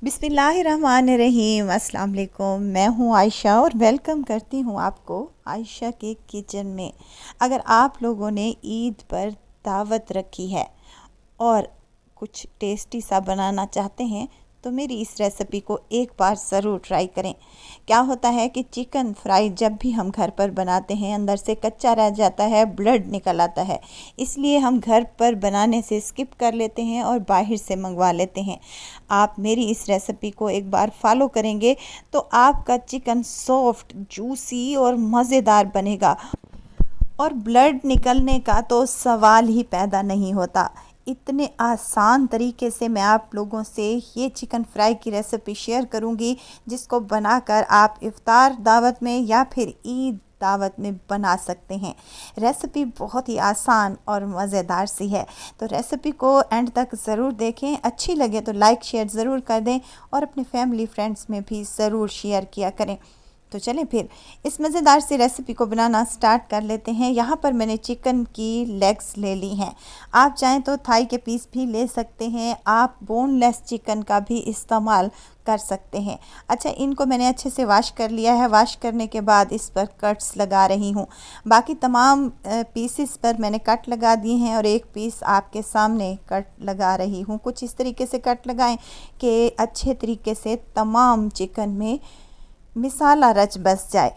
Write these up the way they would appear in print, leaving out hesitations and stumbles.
बिस्मिल्लाहिर्रहमानिर्रहीम। अस्सलाम वालेकुम। मैं हूँ आयशा और वेलकम करती हूँ आपको आयशा के किचन में। अगर आप लोगों ने ईद पर दावत रखी है और कुछ टेस्टी सा बनाना चाहते हैं तो मेरी इस रेसिपी को एक बार ज़रूर ट्राई करें। क्या होता है कि चिकन फ्राई जब भी हम घर पर बनाते हैं अंदर से कच्चा रह जाता है, ब्लड निकल आता है, इसलिए हम घर पर बनाने से स्किप कर लेते हैं और बाहर से मंगवा लेते हैं। आप मेरी इस रेसिपी को एक बार फॉलो करेंगे तो आपका चिकन सॉफ्ट, जूसी और मज़ेदार बनेगा और ब्लड निकलने का तो सवाल ही पैदा नहीं होता। इतने आसान तरीके से मैं आप लोगों से ये चिकन फ्राई की रेसिपी शेयर करूंगी जिसको बनाकर आप इफ्तार दावत में या फिर ईद दावत में बना सकते हैं। रेसिपी बहुत ही आसान और मज़ेदार सी है, तो रेसिपी को एंड तक ज़रूर देखें। अच्छी लगे तो लाइक शेयर ज़रूर कर दें और अपने फैमिली फ्रेंड्स में भी ज़रूर शेयर किया करें। तो चलें फिर इस मज़ेदार सी रेसिपी को बनाना स्टार्ट कर लेते हैं। यहाँ पर मैंने चिकन की लेग्स ले ली हैं। आप चाहें तो थाई के पीस भी ले सकते हैं, आप बोनलेस चिकन का भी इस्तेमाल कर सकते हैं। अच्छा, इनको मैंने अच्छे से वॉश कर लिया है। वॉश करने के बाद इस पर कट्स लगा रही हूँ। बाकी तमाम पीसेस पर मैंने कट लगा दिए हैं और एक पीस आपके सामने कट लगा रही हूँ। कुछ इस तरीके से कट लगाएं कि अच्छे तरीके से तमाम चिकन में मसाला रच बस जाए।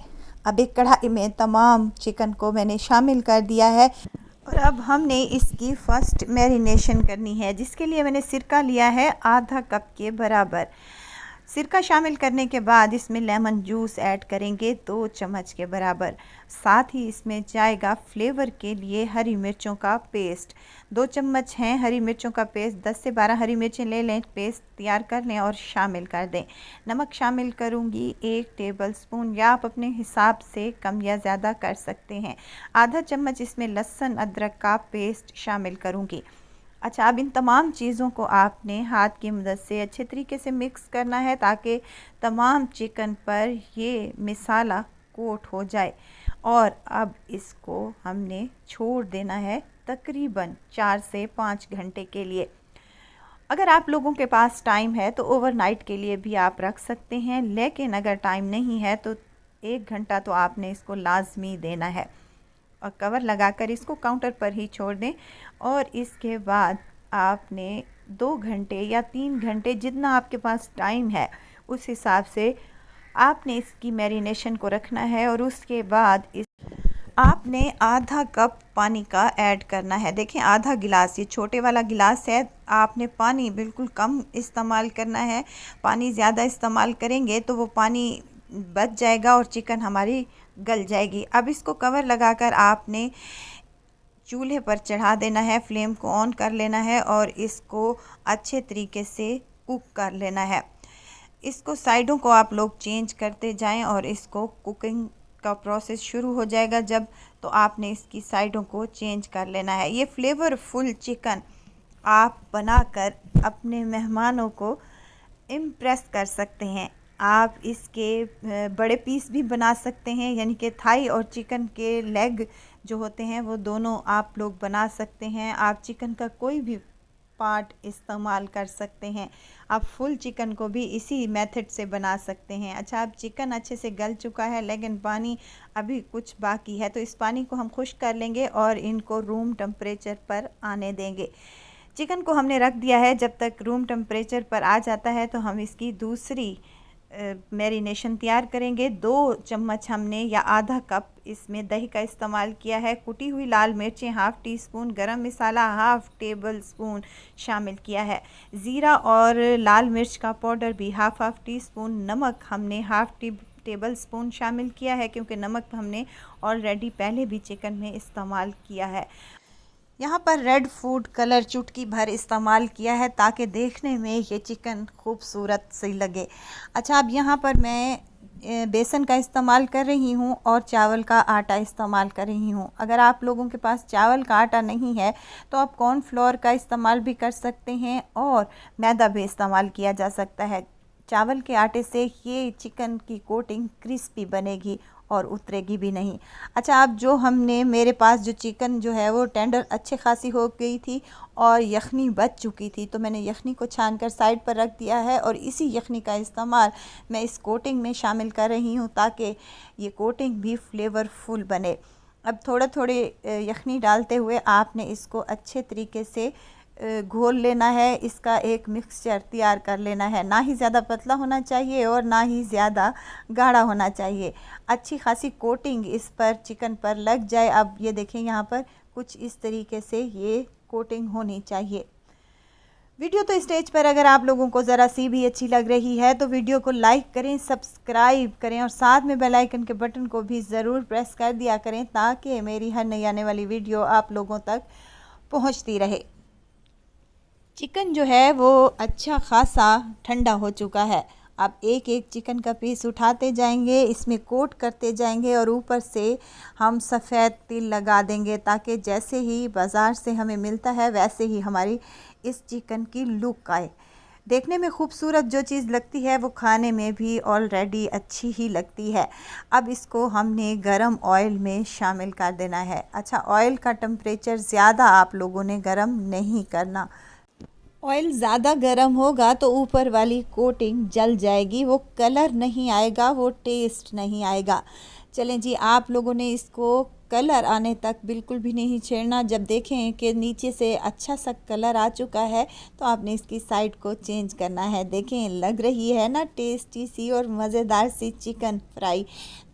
अब एक कढ़ाई में तमाम चिकन को मैंने शामिल कर दिया है और अब हमने इसकी फ़र्स्ट मैरिनेशन करनी है, जिसके लिए मैंने सिरका लिया है आधा कप के बराबर। सिरका शामिल करने के बाद इसमें लेमन जूस ऐड करेंगे 2 चम्मच के बराबर। साथ ही इसमें जाएगा फ्लेवर के लिए हरी मिर्चों का पेस्ट। 2 चम्मच हैं हरी मिर्चों का पेस्ट। 10 से 12 हरी मिर्चें ले लें, पेस्ट तैयार कर लें और शामिल कर दें। नमक शामिल करूंगी 1 टेबल स्पून, या आप अपने हिसाब से कम या ज़्यादा कर सकते हैं। आधा चम्मच इसमें लहसुन अदरक का पेस्ट शामिल करूँगी। अच्छा, अब इन तमाम चीज़ों को आपने हाथ की मदद से अच्छे तरीके से मिक्स करना है ताकि तमाम चिकन पर ये मसाला कोट हो जाए। और अब इसको हमने छोड़ देना है तकरीबन 4 से 5 घंटे के लिए। अगर आप लोगों के पास टाइम है तो ओवरनाइट के लिए भी आप रख सकते हैं, लेकिन अगर टाइम नहीं है तो 1 घंटा तो आपने इसको लाजमी देना है। और कवर लगाकर इसको काउंटर पर ही छोड़ दें और इसके बाद आपने 2 घंटे या 3 घंटे, जितना आपके पास टाइम है उस हिसाब से आपने इसकी मैरिनेशन को रखना है। और उसके बाद इस आपने आधा कप पानी का ऐड करना है। देखें, आधा गिलास, ये छोटे वाला गिलास है। आपने पानी बिल्कुल कम इस्तेमाल करना है। पानी ज़्यादा इस्तेमाल करेंगे तो वो पानी बच जाएगा और चिकन हमारी गल जाएगी। अब इसको कवर लगाकर आपने चूल्हे पर चढ़ा देना है, फ्लेम को ऑन कर लेना है और इसको अच्छे तरीके से कुक कर लेना है। इसको साइडों को आप लोग चेंज करते जाएं और इसको कुकिंग का प्रोसेस शुरू हो जाएगा जब, तो आपने इसकी साइडों को चेंज कर लेना है। ये फ्लेवरफुल चिकन आप बनाकर अपने मेहमानों को इम्प्रेस कर सकते हैं। आप इसके बड़े पीस भी बना सकते हैं, यानी कि थाई और चिकन के लेग जो होते हैं वो दोनों आप लोग बना सकते हैं। आप चिकन का कोई भी पार्ट इस्तेमाल कर सकते हैं। आप फुल चिकन को भी इसी मेथड से बना सकते हैं। अच्छा, अब चिकन अच्छे से गल चुका है लेकिन पानी अभी कुछ बाकी है, तो इस पानी को हम खुश्क कर लेंगे और इनको रूम टेम्परेचर पर आने देंगे। चिकन को हमने रख दिया है, जब तक रूम टेम्परेचर पर आ जाता है तो हम इसकी दूसरी मैरिनेशन तैयार करेंगे। 2 चम्मच हमने या आधा कप इसमें दही का इस्तेमाल किया है। कुटी हुई लाल मिर्चें हाफ़ टी स्पून, गरम मसाला हाफ़ टेबल स्पून शामिल किया है। ज़ीरा और लाल मिर्च का पाउडर भी हाफ़ टी स्पून। नमक हमने हाफ़ टेबल स्पून शामिल किया है, क्योंकि नमक हमने ऑलरेडी पहले भी चिकन में इस्तेमाल किया है। यहाँ पर रेड फूड कलर चुटकी भर इस्तेमाल किया है ताकि देखने में ये चिकन खूबसूरत सी लगे। अच्छा, अब यहाँ पर मैं बेसन का इस्तेमाल कर रही हूँ और चावल का आटा इस्तेमाल कर रही हूँ। अगर आप लोगों के पास चावल का आटा नहीं है तो आप कॉर्नफ्लोर का इस्तेमाल भी कर सकते हैं और मैदा भी इस्तेमाल किया जा सकता है। चावल के आटे से ये चिकन की कोटिंग क्रिस्पी बनेगी और उतरेगी भी नहीं। अच्छा, अब जो हमने मेरे पास जो चिकन जो है वो टेंडर अच्छे खासी हो गई थी और यखनी बच चुकी थी, तो मैंने यखनी को छान कर साइड पर रख दिया है और इसी यखनी का इस्तेमाल मैं इस कोटिंग में शामिल कर रही हूँ ताकि ये कोटिंग भी फ्लेवरफुल बने। अब थोड़ा थोड़े यखनी डालते हुए आपने इसको अच्छे तरीके से घोल लेना है, इसका एक मिक्सचर तैयार कर लेना है। ना ही ज़्यादा पतला होना चाहिए और ना ही ज़्यादा गाढ़ा होना चाहिए। अच्छी खासी कोटिंग इस पर चिकन पर लग जाए। अब ये देखें, यहाँ पर कुछ इस तरीके से ये कोटिंग होनी चाहिए। वीडियो तो स्टेज पर अगर आप लोगों को ज़रा सी भी अच्छी लग रही है तो वीडियो को लाइक करें, सब्सक्राइब करें और साथ में बेल आइकन के बटन को भी ज़रूर प्रेस कर दिया करें ताकि मेरी हर नई आने वाली वीडियो आप लोगों तक पहुंचती रहे। चिकन जो है वो अच्छा खासा ठंडा हो चुका है। अब एक एक चिकन का पीस उठाते जाएंगे, इसमें कोट करते जाएंगे और ऊपर से हम सफ़ेद तिल लगा देंगे ताकि जैसे ही बाज़ार से हमें मिलता है वैसे ही हमारी इस चिकन की लुक आए। देखने में खूबसूरत जो चीज़ लगती है वो खाने में भी ऑलरेडी अच्छी ही लगती है। अब इसको हमने गरम ऑयल में शामिल कर देना है। अच्छा, ऑयल का टेम्परेचर ज़्यादा आप लोगों ने गरम नहीं करना। ऑयल ज़्यादा गर्म होगा तो ऊपर वाली कोटिंग जल जाएगी, वो कलर नहीं आएगा, वो टेस्ट नहीं आएगा। चलें जी, आप लोगों ने इसको कलर आने तक बिल्कुल भी नहीं छेड़ना। जब देखें कि नीचे से अच्छा सा कलर आ चुका है तो आपने इसकी साइड को चेंज करना है। देखें, लग रही है ना टेस्टी सी और मज़ेदार सी चिकन फ्राई।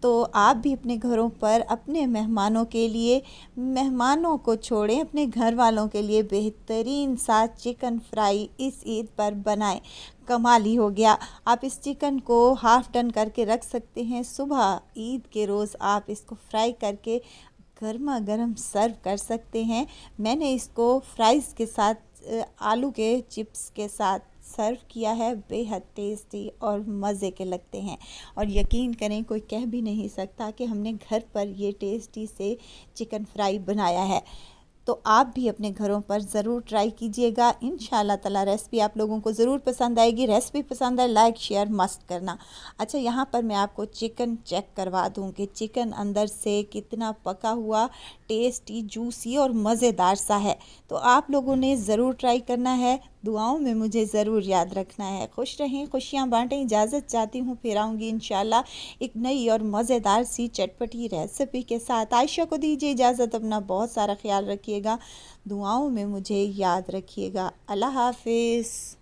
तो आप भी अपने घरों पर अपने मेहमानों के लिए, मेहमानों को छोड़ें अपने घर वालों के लिए बेहतरीन सा चिकन फ्राई इस ईद पर बनाएं। कमाल ही हो गया। आप इस चिकन को हाफ़ टन करके रख सकते हैं। सुबह ईद के रोज़ आप इसको फ्राई करके गर्मा गर्म सर्व कर सकते हैं। मैंने इसको फ्राइज़ के साथ, आलू के चिप्स के साथ सर्व किया है। बेहद टेस्टी और मज़े के लगते हैं और यकीन करें कोई कह भी नहीं सकता कि हमने घर पर ये टेस्टी से चिकन फ्राई बनाया है। तो आप भी अपने घरों पर ज़रूर ट्राई कीजिएगा। इंशाल्लाह ताला रेसिपी आप लोगों को ज़रूर पसंद आएगी। रेसिपी पसंद आए लाइक शेयर मस्ट करना। अच्छा, यहाँ पर मैं आपको चिकन चेक करवा दूँ कि चिकन अंदर से कितना पका हुआ, टेस्टी, जूसी और मज़ेदार सा है। तो आप लोगों ने ज़रूर ट्राई करना है। दुआओं में मुझे ज़रूर याद रखना है। खुश रहें, खुशियाँ बांटें। इजाज़त चाहती हूँ, फिर आऊँगी इंशाल्लाह एक नई और मज़ेदार सी चटपटी रेसिपी के साथ। आयशा को दीजिए इजाज़त। अपना बहुत सारा ख्याल रखिएगा, दुआओं में मुझे याद रखिएगा। अल्लाह हाफिज़।